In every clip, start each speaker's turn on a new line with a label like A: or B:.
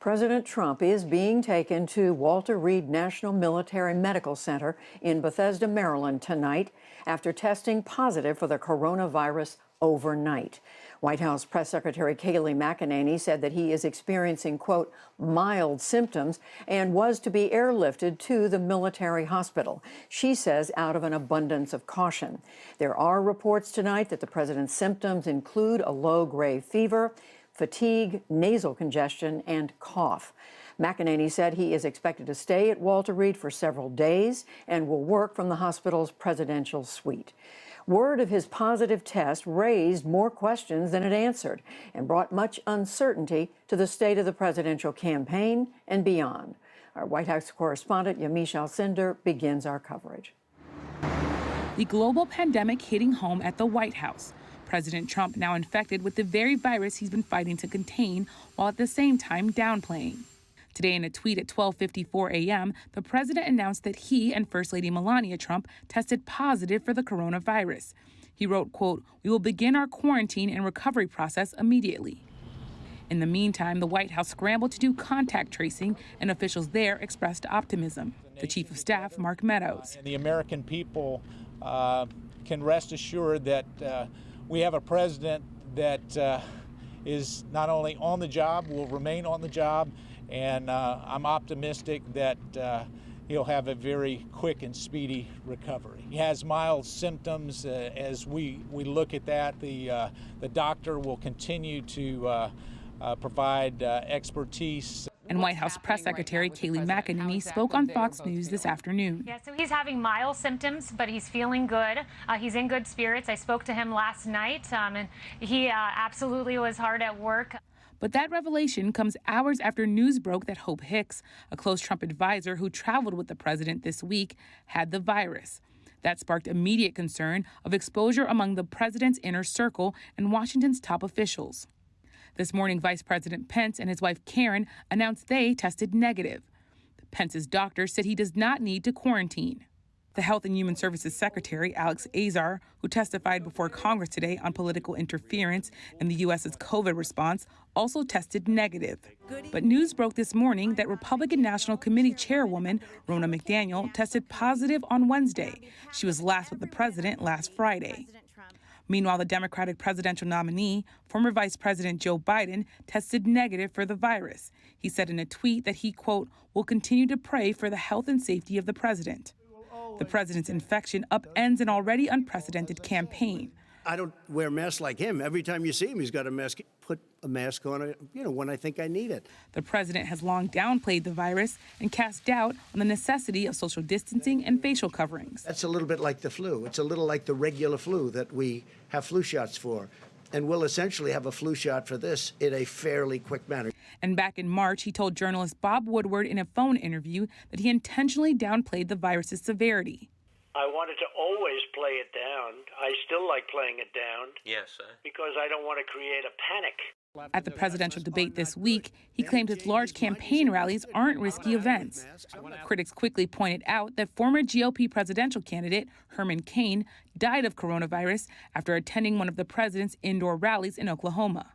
A: President Trump is being taken to Walter Reed National Military Medical Center in Bethesda, Maryland tonight after testing positive for the coronavirus overnight. White House Press Secretary Kayleigh McEnany said that he is experiencing, quote, mild symptoms and was to be airlifted to the military hospital. She says out of an abundance of caution. There are reports tonight that the president's symptoms include a low-grade fever, fatigue, nasal congestion, and cough. McEnany said he is expected to stay at Walter Reed for several days and will work from the hospital's presidential suite. Word of his positive test raised more questions than it answered and brought much uncertainty to the state of the presidential campaign and beyond. Our White House correspondent Yamiche Alcindor begins our coverage.
B: The global pandemic hitting home at the White House. President Trump now infected with the very virus he's been fighting to contain, while at the same time downplaying. Today, in a tweet at 12:54 a.m., the president announced that he and First Lady Melania Trump tested positive for the coronavirus. He wrote, quote, "We will begin our quarantine and recovery process immediately." In the meantime, the White House scrambled to do contact tracing, and officials there expressed optimism. The Chief of Staff, Mark Meadows.
C: The American people can rest assured that we have a president that is not only on the job, will remain on the job, and I'm optimistic that he'll have a very quick and speedy recovery. He has mild symptoms. As we look at that, the doctor will continue to provide expertise.
B: And White House Press Secretary Kayleigh McEnany spoke on Fox News this afternoon.
D: Yeah, so he's having mild symptoms, but he's feeling good. He's in good spirits. I spoke to him last night, and he absolutely was hard at work.
B: But that revelation comes hours after news broke that Hope Hicks, a close Trump advisor who traveled with the president this week, had the virus. That sparked immediate concern of exposure among the president's inner circle and Washington's top officials. This morning, Vice President Pence and his wife Karen announced they tested negative. Pence's doctor said he does not need to quarantine. The Health and Human Services Secretary, Alex Azar, who testified before Congress today on political interference in the U.S.'s COVID response, also tested negative. But news broke this morning that Republican National Committee Chairwoman Ronna McDaniel tested positive on Wednesday. She was last with the president last Friday. Meanwhile, the Democratic presidential nominee, former Vice President Joe Biden, tested negative for the virus. He said in a tweet that he, quote, will continue to pray for the health and safety of the president. The president's infection upends an already unprecedented campaign.
E: I don't wear masks like him. Every time you see him, he's got a mask. Put a mask on, when I think I need it.
B: The president has long downplayed the virus and cast doubt on the necessity of social distancing and facial coverings.
E: That's a little bit like the flu. It's a little like the regular flu that we have flu shots for. And we'll essentially have a flu shot for this in a fairly quick manner.
B: And back in March, he told journalist Bob Woodward in a phone interview that he intentionally downplayed the virus's severity.
F: I wanted to always play it down. I still like playing it down.
G: Yes, sir.
F: Because I don't want to create a panic.
B: At the presidential debate this week, he claimed his large campaign rallies aren't risky events. Critics quickly pointed out that former GOP presidential candidate Herman Cain died of coronavirus after attending one of the president's indoor rallies in Oklahoma.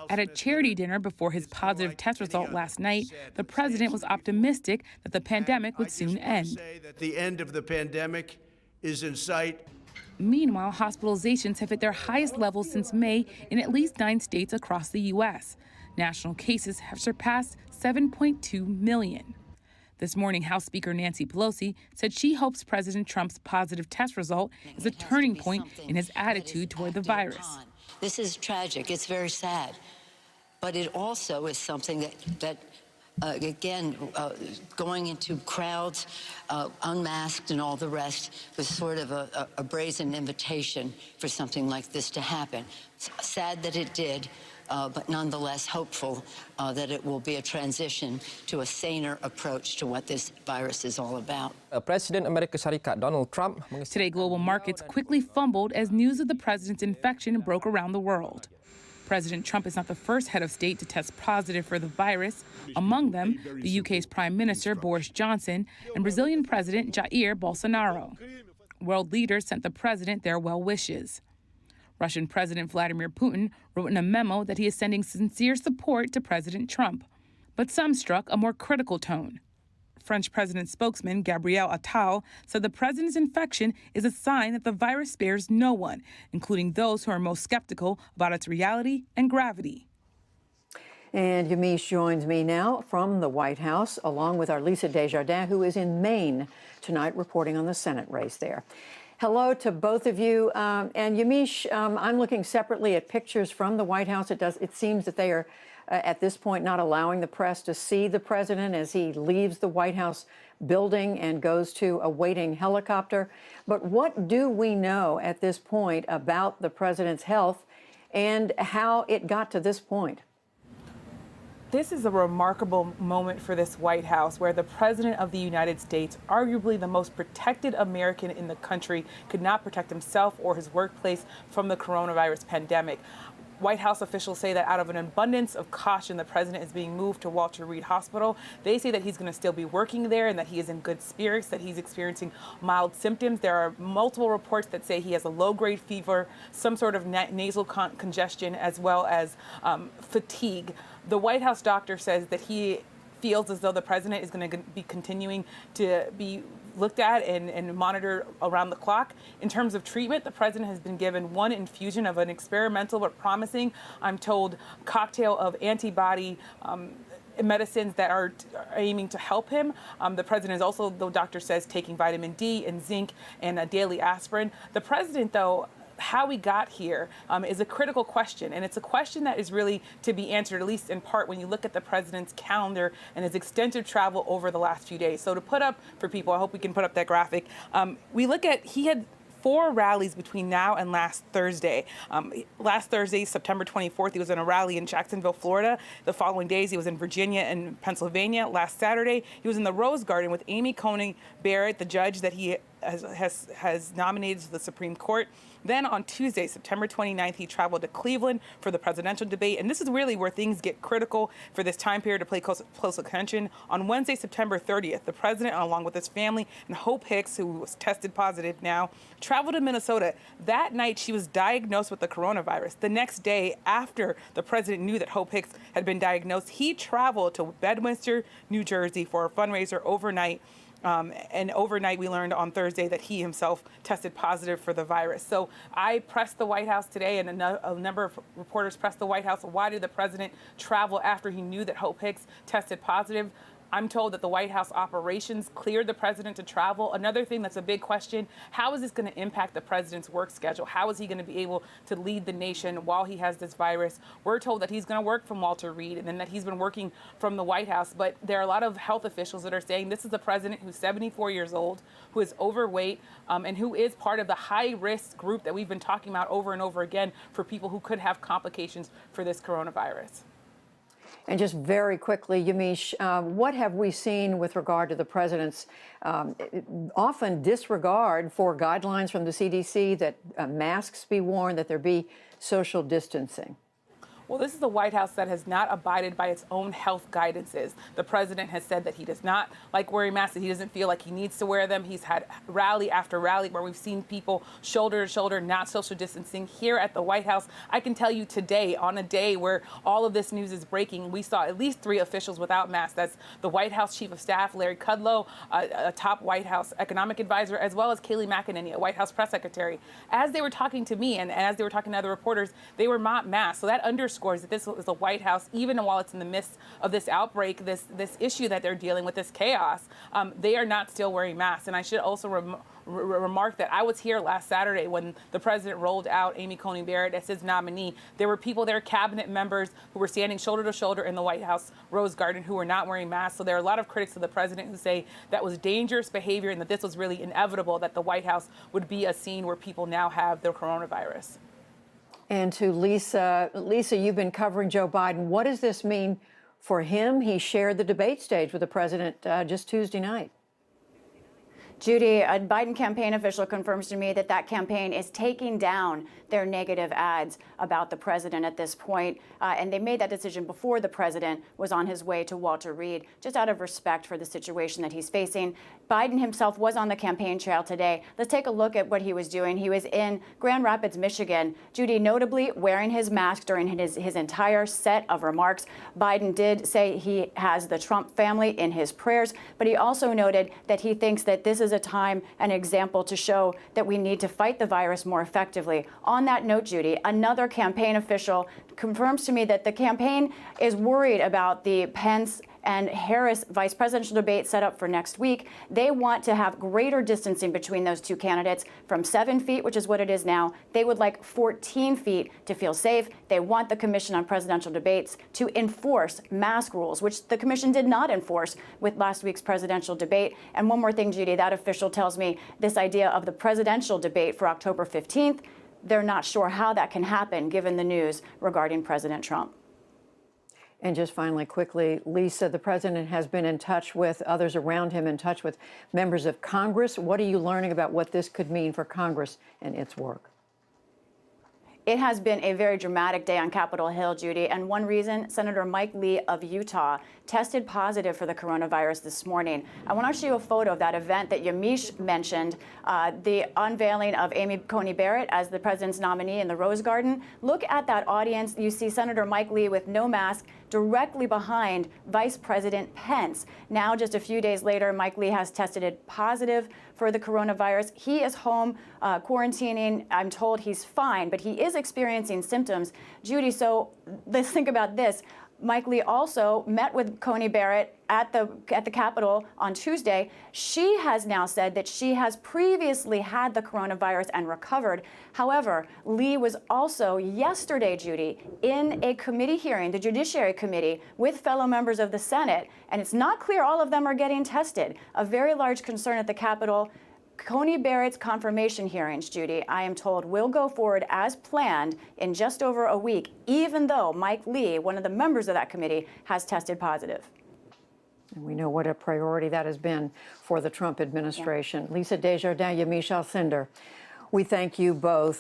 B: At a charity dinner before his positive test result last night, the president was optimistic that the pandemic would soon end.
E: The end of the pandemic is in sight.
B: Meanwhile, hospitalizations have hit their highest levels since May in at least 9 states across the U.S. National cases have surpassed 7.2 million. This morning, House Speaker Nancy Pelosi said she hopes President Trump's positive test result is a turning point in his attitude toward the virus.
H: This is tragic. It's very sad. But it also is something that going into crowds, unmasked and all the rest, was sort of a brazen invitation for something like this to happen. It's sad that it did, but nonetheless hopeful that it will be a transition to a saner approach to what this virus is all about.
G: President Amerika Syarikat Donald Trump.
B: Today, global markets quickly fumbled as news of the president's infection broke around the world. President Trump is not the first head of state to test positive for the virus. Among them, the UK's Prime Minister Boris Johnson and Brazilian President Jair Bolsonaro. World leaders sent the president their well wishes. Russian President Vladimir Putin wrote in a memo that he is sending sincere support to President Trump. but some struck a more critical tone. French president spokesman Gabriel Attal said the president's infection is a sign that the virus spares no one, including those who are most skeptical about its reality and gravity.
A: And Yamiche joins me now from the White House, along with our Lisa Desjardins, who is in Maine tonight, reporting on the Senate race there. Hello to both of you. And Yamiche, I'm looking separately at pictures from the White House. It seems that they are, at this point, not allowing the press to see the president as he leaves the White House building and goes to a waiting helicopter. But what do we know at this point about the president's health and how it got to this point?
B: This is a remarkable moment for this White House, where the President of the United States, arguably the most protected American in the country, could not protect himself or his workplace from the coronavirus pandemic. White House officials say that out of an abundance of caution, the president is being moved to Walter Reed Hospital. They say that he's going to still be working there and that he is in good spirits, that he's experiencing mild symptoms. There are multiple reports that say he has a low-grade fever, some sort of nasal congestion, as well as fatigue. The White House doctor says that he feels as though the president is going to be continuing to be looked at and monitored around the clock. In terms of treatment, the president has been given one infusion of an experimental but promising, I'm told, cocktail of antibody medicines that are aiming to help him. The president is also, the doctor says, taking vitamin D and zinc and a daily aspirin. The president, though, how we got here is a critical question, and it's a question that is really to be answered, at least in part, when you look at the president's calendar and his extensive travel over the last few days. So to put up for people, I hope we can put up that graphic. We look at, he had 4 rallies between now and last Thursday. Last Thursday, September 24th, he was in a rally in Jacksonville, Florida. The following days, he was in Virginia and Pennsylvania. Last Saturday, he was in the Rose Garden with Amy Coney Barrett, the judge that he has nominated to the Supreme Court. Then on Tuesday, September 29th, he traveled to Cleveland for the presidential debate. And this is really where things get critical for this time period to pay close attention. On Wednesday, September 30th, the president, along with his family and Hope Hicks, who was tested positive now, traveled to Minnesota. That night, she was diagnosed with the coronavirus. The next day, after the president knew that Hope Hicks had been diagnosed, he traveled to Bedminster, New Jersey for a fundraiser overnight. And overnight, we learned on Thursday that he himself tested positive for the virus. So I pressed the White House today, and a number of reporters pressed the White House. Why did the president travel after he knew that Hope Hicks tested positive? I'm told that the White House operations cleared the president to travel. Another thing that's a big question, how is this going to impact the president's work schedule? How is he going to be able to lead the nation while he has this virus? We're told that he's going to work from Walter Reed and then that he's been working from the White House. But there are a lot of health officials that are saying this is a president who's 74 years old, who is overweight, and who is part of the high-risk group that we've been talking about over and over again for people who could have complications for this coronavirus.
A: And just very quickly, Yamiche, what have we seen with regard to the president's often disregard for guidelines from the CDC that masks be worn, that there be social distancing?
B: Well, this is the White House that has not abided by its own health guidances. The president has said that he does not like wearing masks, that he doesn't feel like he needs to wear them. He's had rally after rally where we've seen people shoulder to shoulder, not social distancing. Here at the White House, I can tell you today, on a day where all of this news is breaking, we saw at least 3 officials without masks. That's the White House Chief of Staff, Larry Kudlow, a top White House economic advisor, as well as Kayleigh McEnany, a White House press secretary. As they were talking to me and as they were talking to other reporters, they were not masked. So that underscores that this is the White House, even while it's in the midst of this outbreak, this issue that they're dealing with, this chaos, they are not still wearing masks. And I should also remark that I was here last Saturday when the president rolled out Amy Coney Barrett as his nominee. There were people there, cabinet members, who were standing shoulder to shoulder in the White House Rose Garden who were not wearing masks. So there are a lot of critics of the president who say that was dangerous behavior and that this was really inevitable, that the White House would be a scene where people now have the coronavirus.
A: And to Lisa, you've been covering Joe Biden. What does this mean for him? He shared the debate stage with the president just Tuesday night.
I: Judy, a Biden campaign official confirms to me that that campaign is taking down their negative ads about the president at this point. And they made that decision before the president was on his way to Walter Reed, just out of respect for the situation that he's facing. Biden himself was on the campaign trail today. Let's take a look at what he was doing. He was in Grand Rapids, Michigan. Judy, notably wearing his mask during his entire set of remarks. Biden did say he has the Trump family in his prayers, but he also noted that he thinks that this is a time, an example to show that we need to fight the virus more effectively. On that note, Judy, another campaign official confirms to me that the campaign is worried about the Pence and Harris vice presidential debate set up for next week. They want to have greater distancing between those two candidates from 7 feet, which is what it is now. They would like 14 feet to feel safe. They want the Commission on Presidential Debates to enforce mask rules, which the commission did not enforce with last week's presidential debate. And one more thing, Judy, that official tells me this idea of the presidential debate for October 15th, they're not sure how that can happen given the news regarding President Trump.
A: And just finally, quickly, Lisa, the president has been in touch with others around him, in touch with members of Congress. What are you learning about what this could mean for Congress and its work?
I: It has been a very dramatic day on Capitol Hill, Judy, and one reason, Senator Mike Lee of Utah tested positive for the coronavirus this morning. I want to show you a photo of that event that Yamiche mentioned, the unveiling of Amy Coney Barrett as the president's nominee in the Rose Garden. Look at that audience. You see Senator Mike Lee with no mask directly behind Vice President Pence. Now, just a few days later, Mike Lee has tested positive for the coronavirus. He is home quarantining. I'm told he's fine, but he is experiencing symptoms. Judy, so let's think about this. Mike Lee also met with Coney Barrett at the Capitol on Tuesday. She has now said that she has previously had the coronavirus and recovered. However, Lee was also yesterday, Judy, in a committee hearing, the Judiciary Committee, with fellow members of the Senate, and it's not clear all of them are getting tested. A very large concern at the Capitol. Coney Barrett's confirmation hearings, Judy, I am told, will go forward as planned in just over a week, even though Mike Lee, one of the members of that committee, has tested positive.
A: And we know what a priority that has been for the Trump administration. Yeah. Lisa Desjardins, Yamiche Alcindor, we thank you both.